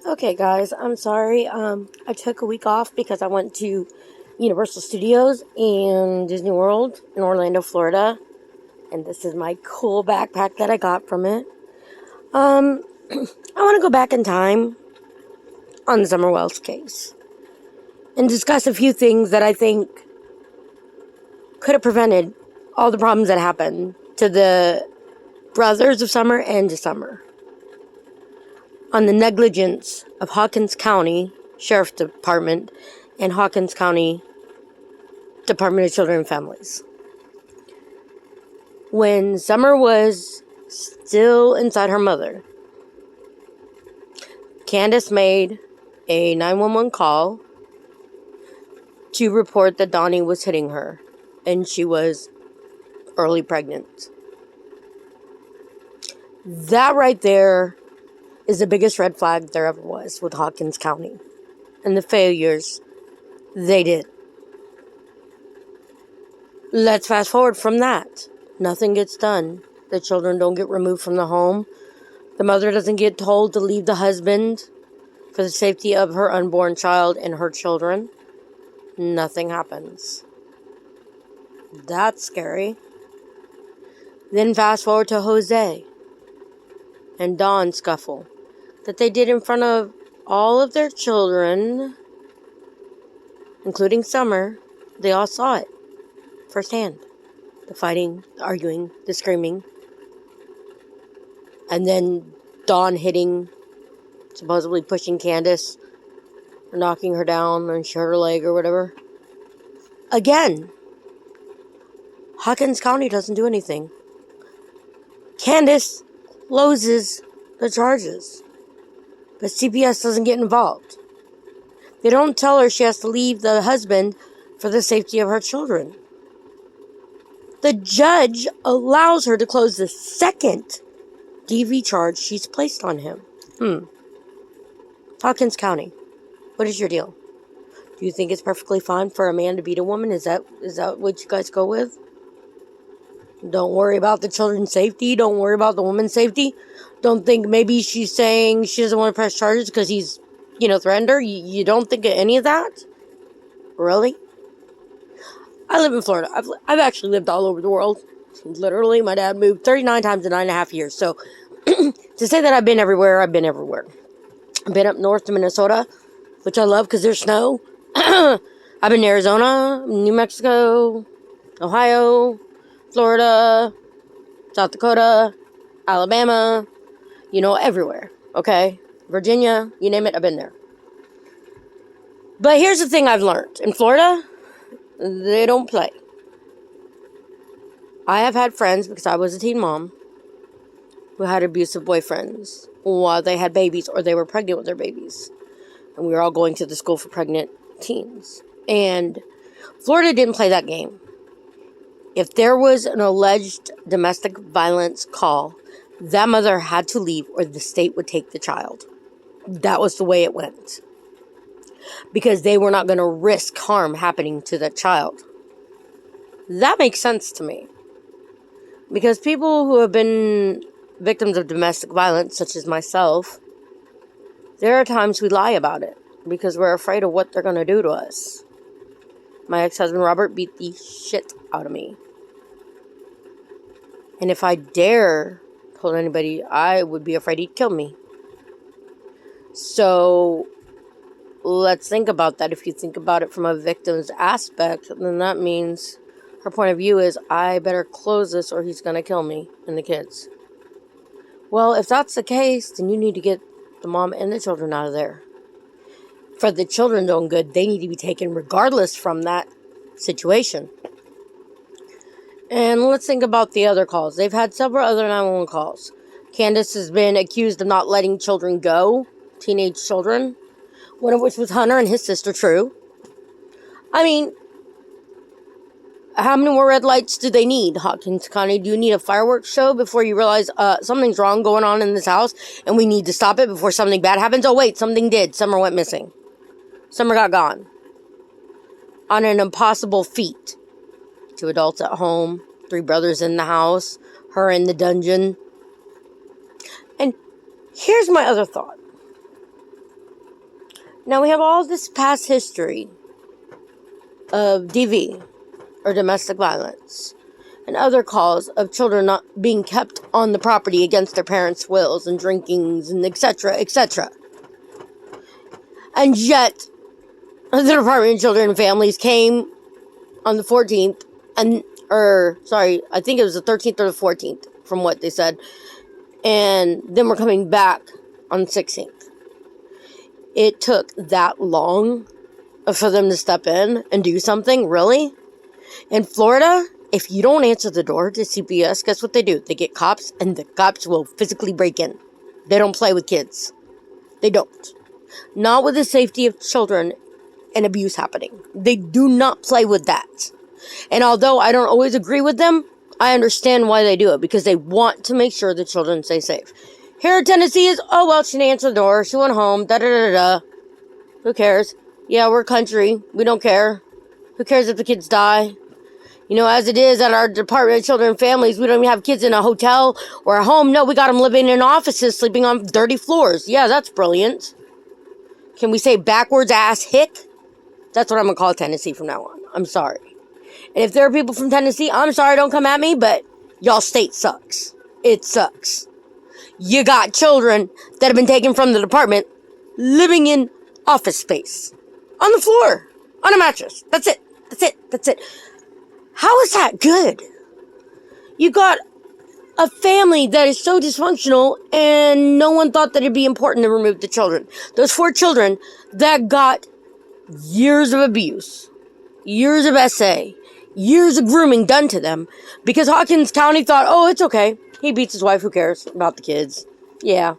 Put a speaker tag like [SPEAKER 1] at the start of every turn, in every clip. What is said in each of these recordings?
[SPEAKER 1] Okay, guys, I'm sorry. I took a week off because I went to Universal Studios and Disney World in Orlando, Florida. And this is my cool backpack that I got from it. I want to go back in time on the Summer Wells case and discuss a few things that I think could have prevented all the problems that happened to the brothers of Summer and to Summer. On the negligence of Hawkins County Sheriff Department and Hawkins County Department of Children and Families. When Summer was still inside her mother, Candace made a 911 call to report that Donnie was hitting her and she was early pregnant. That right there is the biggest red flag there ever was with Hawkins County and the failures they did. Let's fast forward from that. Nothing gets done. The children don't get removed from the home. The mother doesn't get told to leave the husband for the safety of her unborn child and her children. Nothing happens. That's scary. Then fast forward to Jose and Dawn's scuffle that they did in front of all of their children, including Summer. They all saw it firsthand. The fighting, the arguing, the screaming. And then Dawn hitting, supposedly pushing Candace, or knocking her down, and she hurt her leg or whatever. Again, Hawkins County doesn't do anything. Candace closes the charges, but CPS doesn't get involved. They don't tell her she has to leave the husband for the safety of her children. The judge allows her to close the second DV charge she's placed on him. Hawkins County, what is your deal? Do you think it's perfectly fine for a man to beat a woman? Is that what you guys go with? Don't worry about the children's safety. Don't worry about the woman's safety. Don't think maybe she's saying she doesn't want to press charges because he's, threatened her. You don't think of any of that? Really? I live in Florida. I've actually lived all over the world. Literally, my dad moved 39 times in 9.5 years. So, to say that I've been everywhere, I've been everywhere. I've been up north to Minnesota, which I love because there's snow. I've been in Arizona, New Mexico, Ohio, Florida, South Dakota, Alabama, everywhere, okay? Virginia, you name it, I've been there. But here's the thing I've learned. In Florida, they don't play. I have had friends, because I was a teen mom, who had abusive boyfriends while they had babies or they were pregnant with their babies. And we were all going to the school for pregnant teens. And Florida didn't play that game. If there was an alleged domestic violence call, that mother had to leave or the state would take the child. That was the way it went. Because they were not going to risk harm happening to that child. That makes sense to me. Because people who have been victims of domestic violence, such as myself, there are times we lie about it because we're afraid of what they're going to do to us. My ex-husband Robert beat the shit out of me. And if I dare told anybody, I would be afraid he'd kill me. So let's think about that. If you think about it from a victim's aspect, then that means her point of view is, I better close this or he's going to kill me and the kids. Well, if that's the case, then you need to get the mom and the children out of there. For the children's own good, they need to be taken regardless from that situation. And let's think about the other calls. They've had several other 911 calls. Candace has been accused of not letting children go, teenage children, one of which was Hunter and his sister, True. I mean, how many more red lights do they need, Hawkins County? Do you need a fireworks show before you realize something's wrong going on in this house and we need to stop it before something bad happens? Oh, wait, something did. Summer went missing. Summer got gone. On an impossible feat. 2 adults at home, 3 brothers in the house, her in the dungeon. And here's my other thought. Now we have all this past history of DV, or domestic violence, and other calls of children not being kept on the property against their parents' wills and drinkings and etc., etc. And yet, the Department of Children and Families came on the 14th, I think it was the 13th or the 14th, from what they said, and then we're coming back on the 16th. It took that long for them to step in and do something, really? In Florida, if you don't answer the door to CPS, guess what they do? They get cops, and the cops will physically break in. They don't play with kids. They don't. Not with the safety of children and abuse happening. They do not play with that. And although I don't always agree with them, I understand why they do it, because they want to make sure the children stay safe. Here in Tennessee is, oh, well, she didn't answer the door. She went home. Da-da-da-da. Who cares? Yeah, we're country. We don't care. Who cares if the kids die? You know, as it is at our Department of Children and Families, we don't even have kids in a hotel or a home. No, we got them living in offices, sleeping on dirty floors. Yeah, that's brilliant. Can we say backwards ass hick? That's what I'm going to call Tennessee from now on. I'm sorry. And if there are people from Tennessee, I'm sorry, don't come at me, but y'all state sucks. It sucks. You got children that have been taken from the department living in office space. On the floor. On a mattress. That's it. That's it. That's it. How is that good? You got a family that is so dysfunctional, and no one thought that it'd be important to remove the children. Those 4 children that got years of abuse, years of SA, years of grooming done to them, because Hawkins County thought, oh, it's okay. He beats his wife. Who cares about the kids? Yeah.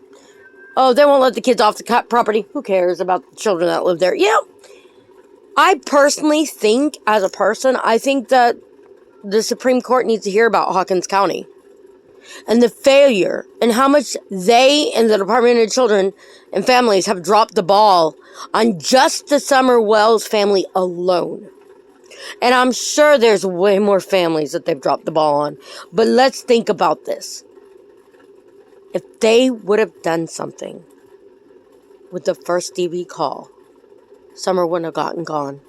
[SPEAKER 1] Oh, they won't let the kids off the property. Who cares about the children that live there? Yeah. I personally think, as a person, I think that the Supreme Court needs to hear about Hawkins County and the failure and how much they and the Department of Children and Families have dropped the ball on just the Summer Wells family alone. And I'm sure there's way more families that they've dropped the ball on. But let's think about this. If they would have done something with the first DV call, Summer wouldn't have gotten gone.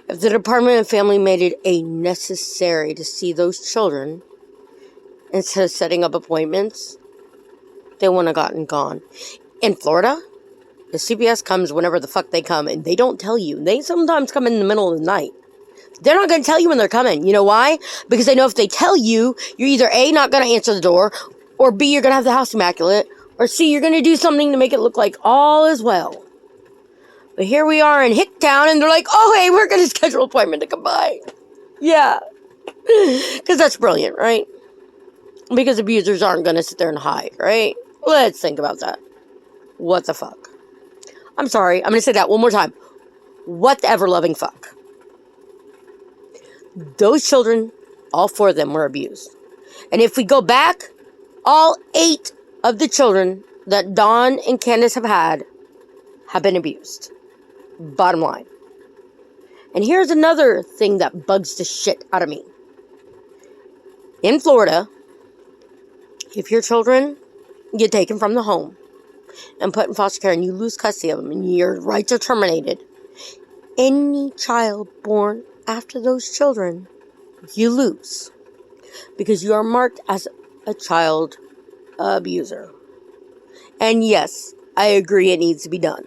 [SPEAKER 1] If the Department of Family made it a necessary to see those children instead of setting up appointments, they wouldn't have gotten gone. In Florida, the CPS comes whenever the fuck they come, and they don't tell you. They sometimes come in the middle of the night. They're not going to tell you when they're coming. You know why? Because they know if they tell you, you're either A, not going to answer the door, or B, you're going to have the house immaculate, or C, you're going to do something to make it look like all is well. But here we are in Hicktown, and they're like, oh, hey, we're going to schedule an appointment to come by. Yeah. Because that's brilliant, right? Because abusers aren't going to sit there and hide, right? Let's think about that. What the fuck? I'm sorry. I'm going to say that one more time. What the ever-loving fuck? Those children, all 4 of them were abused. And if we go back, all 8 of the children that Dawn and Candace have been abused. Bottom line. And here's another thing that bugs the shit out of me. In Florida, if your children get taken from the home and put in foster care and you lose custody of them and your rights are terminated, any child born after those children, you lose. Because you are marked as a child abuser. And yes, I agree it needs to be done.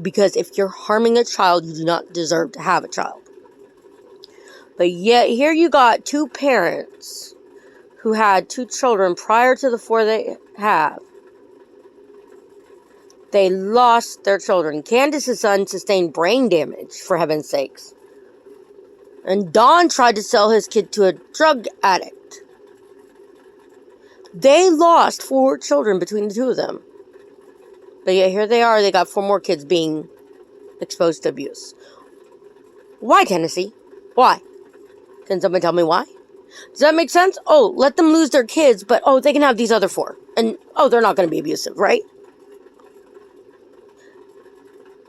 [SPEAKER 1] Because if you're harming a child, you do not deserve to have a child. But yet, here you got 2 parents who had 2 children prior to the 4 they have. They lost their children. Candace's son sustained brain damage, for heaven's sakes. And Don tried to sell his kid to a drug addict. They lost 4 children between the 2 of them. But yet here they are, they got 4 more kids being exposed to abuse. Why, Tennessee? Why? Can someone tell me why? Does that make sense? Oh, let them lose their kids, but they can have these other 4. And, they're not going to be abusive, right?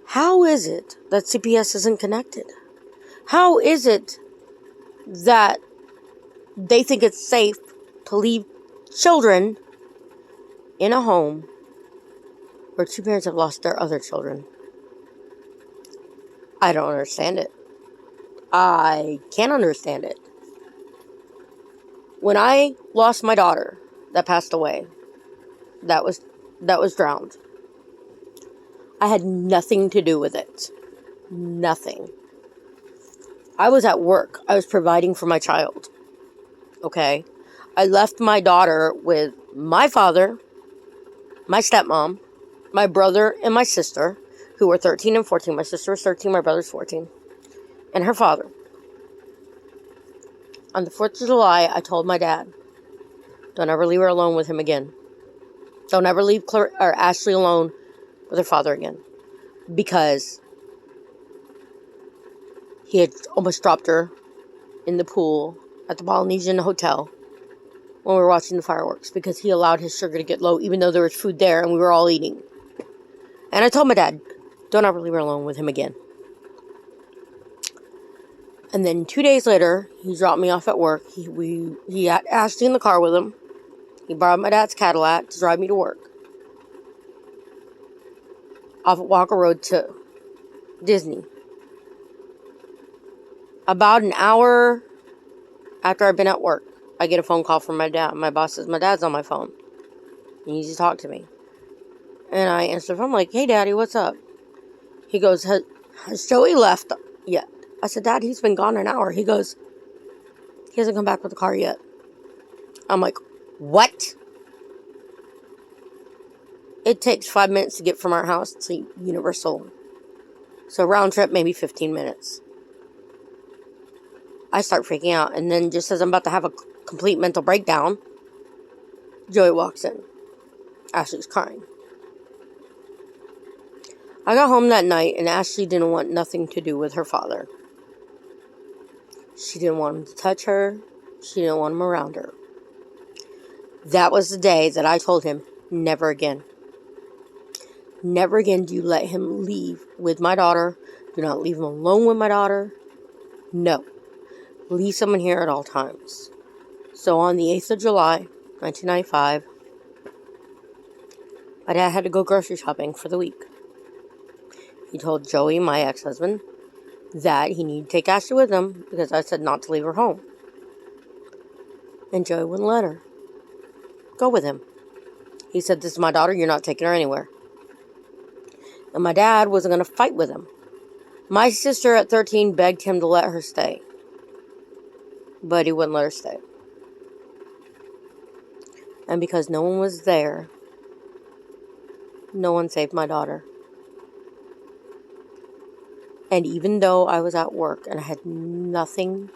[SPEAKER 1] How is it that CPS isn't connected? How is it that they think it's safe to leave children in a home where two parents have lost their other children. I don't understand it. I can't understand it. When I lost my daughter that passed away, that was drowned, I had nothing to do with it. Nothing. I was at work. I was providing for my child. Okay? I left my daughter with my father, my stepmom, my brother, and my sister, who were 13 and 14. My sister was 13, my brother's 14. And her father. On the 4th of July, I told my dad, don't ever leave her alone with him again. Don't ever leave Ashley alone with her father again. Because he had almost dropped her in the pool at the Polynesian Hotel when we were watching the fireworks. Because he allowed his sugar to get low even though there was food there and we were all eating. And I told my dad, don't ever leave her alone with him again. And then 2 days later, he dropped me off at work. He had Ashley in the car with him. He borrowed my dad's Cadillac to drive me to work. Off at Walker Road to Disney. About an hour after I'd been at work, I get a phone call from my dad. My boss says, my dad's on my phone. He needs to talk to me. And I answer the phone, I'm like, hey, Daddy, what's up? He goes, has Joey left yet? I said, Dad, he's been gone an hour. He goes, he hasn't come back with the car yet. I'm like, what? It takes 5 minutes to get from our house to Universal. So round trip, maybe 15 minutes. I start freaking out. And then just as I'm about to have a complete mental breakdown, Joey walks in. Ashley's crying. I got home that night and Ashley didn't want nothing to do with her father. She didn't want him to touch her. She didn't want him around her. That was the day that I told him, never again. Never again do you let him leave with my daughter. Do not leave him alone with my daughter. No. Leave someone here at all times. So on the 8th of July, 1995, my dad had to go grocery shopping for the week. He told Joey, my ex-husband, that he needed to take Ashley with him because I said not to leave her home. And Joey wouldn't let her go with him. He said, this is my daughter, you're not taking her anywhere. And my dad wasn't going to fight with him. My sister at 13 begged him to let her stay. But he wouldn't let her stay. And because no one was there, no one saved my daughter. And even though I was at work and I had nothing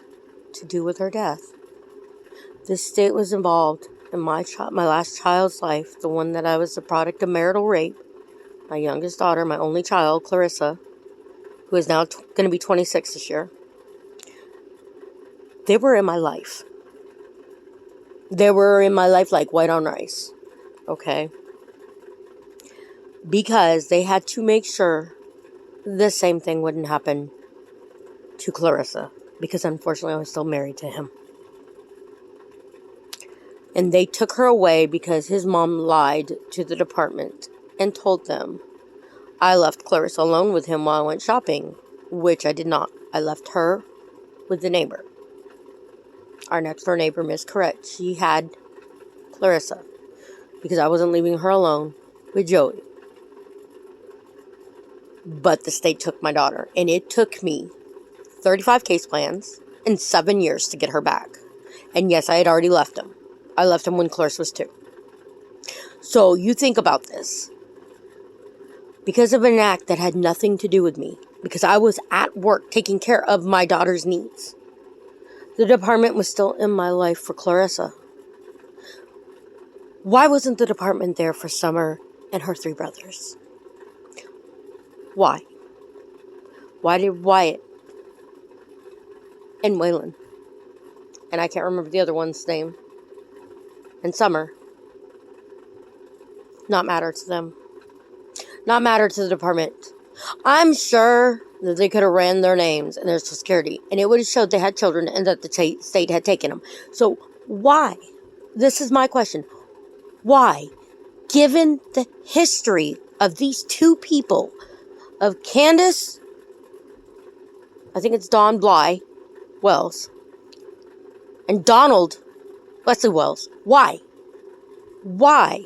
[SPEAKER 1] to do with her death, the state was involved in my last child's life, the one that I was the product of marital rape, my youngest daughter, my only child, Clarissa, who is now going to be 26 this year. They were in my life. They were in my life like white on rice. Okay? Because they had to make sure the same thing wouldn't happen to Clarissa. Because unfortunately I was still married to him. And they took her away because his mom lied to the department and told them I left Clarissa alone with him while I went shopping. Which I did not. I left her with the neighbor. Our next door neighbor, Miss Correct. She had Clarissa. Because I wasn't leaving her alone with Joey. But the state took my daughter. And it took me 35 case plans and 7 years to get her back. And yes, I had already left him. I left him when Clarissa was 2. So you think about this. Because of an act that had nothing to do with me. Because I was at work taking care of my daughter's needs. The department was still in my life for Clarissa. Why wasn't the department there for Summer and her 3 brothers? Why? Why did Wyatt and Wayland, and I can't remember the other one's name, and Summer, not matter to them? Not matter to the department. I'm sure that they could have ran their names and their social security, and it would have showed they had children and that the state had taken them. So why? This is my question. Why? Given the history of these two people, of Candace, I think it's Don Bly Wells, and Donald Wesley Wells. Why? Why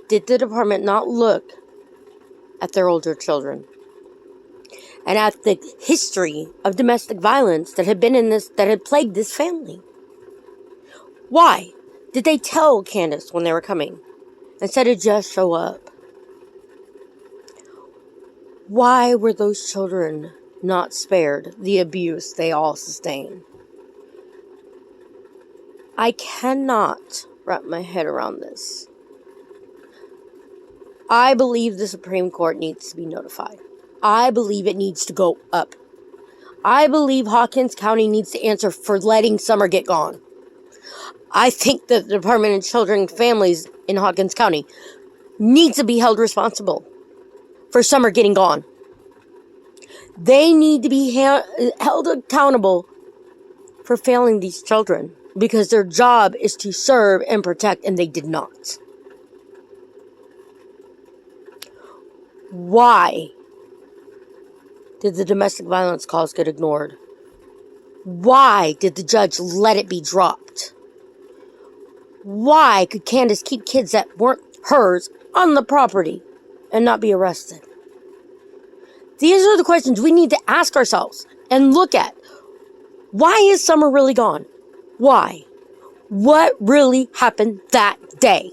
[SPEAKER 1] did the department not look at their older children and at the history of domestic violence that had plagued this family? Why did they tell Candace when they were coming instead of just show up? Why were those children not spared the abuse they all sustained? I cannot wrap my head around this. I believe the Supreme Court needs to be notified. I believe it needs to go up. I believe Hawkins County needs to answer for letting Summer get gone. I think that the Department of Children and Families in Hawkins County needs to be held responsible for Summer getting gone. They need to be held accountable for failing these children because their job is to serve and protect, and they did not. Why did the domestic violence calls get ignored? Why did the judge let it be dropped? Why could Candace keep kids that weren't hers on the property and not be arrested? These are the questions we need to ask ourselves and look at. Why is Summer really gone? Why? What really happened that day?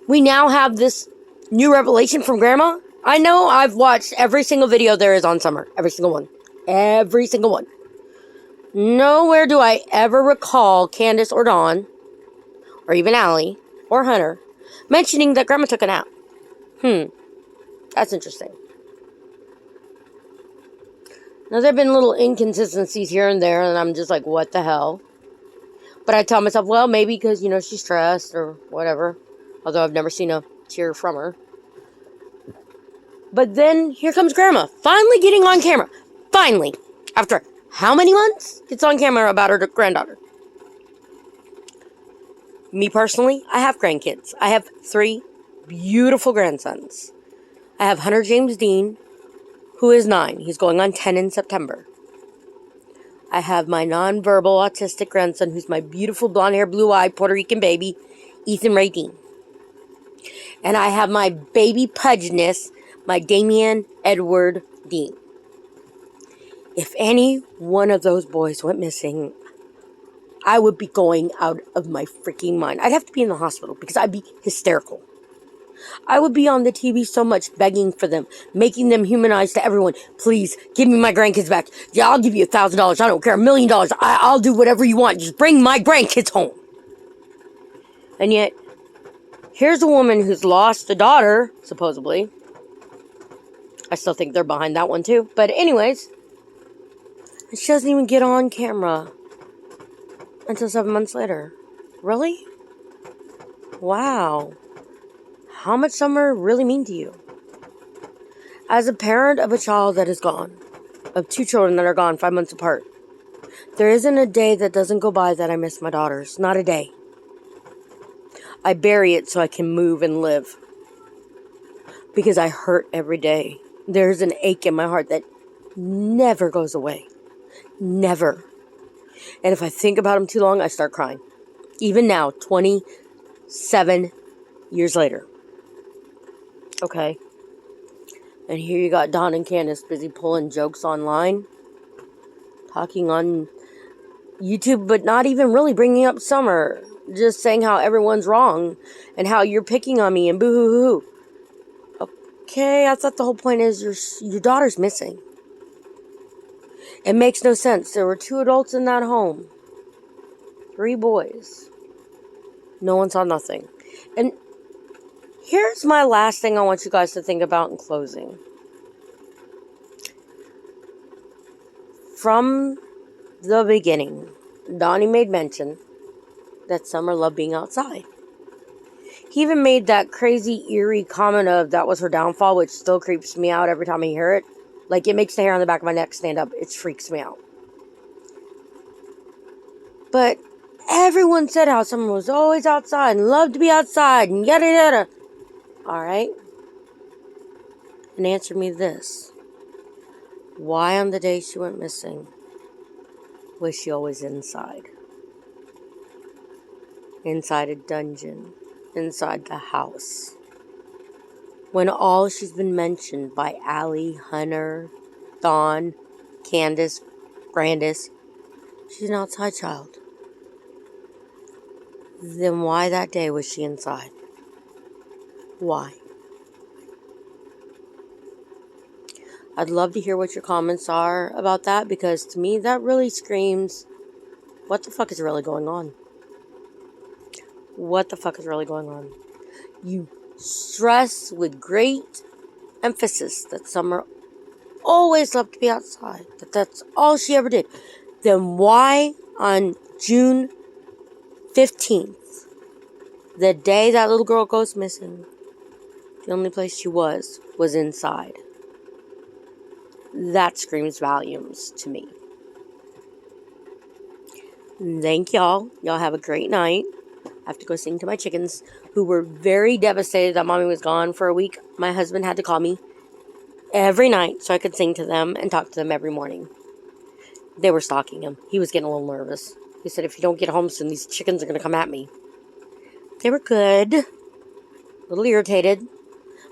[SPEAKER 1] We now have this new revelation from Grandma. I know I've watched every single video there is on Summer. Every single one. Every single one. Nowhere do I ever recall Candace or Dawn, or even Allie, or Hunter, mentioning that Grandma took a nap. That's interesting. Now, there have been little inconsistencies here and there, and I'm just like, what the hell? But I tell myself, well, maybe because, she's stressed or whatever. Although I've never seen a tear from her. But then, here comes Grandma, finally getting on camera. Finally. After how many months? Gets on camera about her granddaughter. Me personally, I have grandkids. I have 3 beautiful grandsons. I have Hunter James Dean, who is 9. He's going on 10 in September. I have my nonverbal autistic grandson, who's my beautiful blonde-haired, blue-eyed Puerto Rican baby, Ethan Ray Dean. And I have my baby pudgeness, my Damian Edward Dean. If any one of those boys went missing, I would be going out of my freaking mind. I'd have to be in the hospital because I'd be hysterical. I would be on the TV so much begging for them, making them humanized to everyone. Please, give me my grandkids back. Yeah, I'll give you $1,000. I don't care. $1 million. I'll do whatever you want. Just bring my grandkids home. And yet, here's a woman who's lost a daughter, supposedly. I still think they're behind that one too. But anyways, she doesn't even get on camera until 7 months later. Really? Wow. How much Summer really mean to you? As a parent of a child that is gone, of 2 children that are gone 5 months apart, there isn't a day that doesn't go by that I miss my daughters. Not a day. I bury it so I can move and live. Because I hurt every day. There's an ache in my heart that never goes away. Never. And if I think about them too long, I start crying. Even now, 27 years later. Okay. And here you got Don and Candace busy pulling jokes online. Talking on YouTube, but not even really bringing up Summer. Just saying how everyone's wrong. And how you're picking on me and boo-hoo-hoo. Okay, I thought the whole point is your daughter's missing. It makes no sense. There were 2 adults in that home. 3 boys. No one saw nothing. And here's my last thing I want you guys to think about in closing. From the beginning, Donnie made mention that Summer loved being outside. He even made that crazy, eerie comment of that was her downfall, which still creeps me out every time I hear it. Like, it makes the hair on the back of my neck stand up. It freaks me out. But everyone said how Summer was always outside and loved to be outside and yada yada. Alright? And answer me this. Why on the day she went missing was she always inside? Inside a dungeon. Inside the house. When all she's been mentioned by Allie, Hunter, Dawn, Candace, Candace, she's an outside child. Then why that day was she inside? Why? I'd love to hear what your comments are about that, because to me that really screams, what the fuck is really going on? What the fuck is really going on? You stress with great emphasis that Summer always loved to be outside, that's all she ever did. Then why on June 15th, the day that little girl goes missing, the only place she was inside? That screams volumes to me. Thank y'all. Y'all have a great night. I have to go sing to my chickens, who were very devastated that Mommy was gone for a week. My husband had to call me every night so I could sing to them and talk to them every morning. They were stalking him. He was getting a little nervous. He said, if you don't get home soon, these chickens are going to come at me. They were good. A little irritated.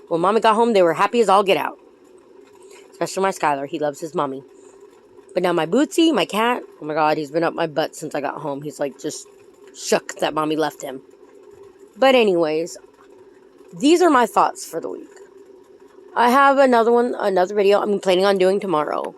[SPEAKER 1] When Mommy got home, they were happy as all get out. Especially my Skylar. He loves his mommy. But now my Bootsy, my cat, oh my God, he's been up my butt since I got home. He's like just shook that Mommy left him. But anyways, these are my thoughts for the week. I have another video I'm planning on doing tomorrow.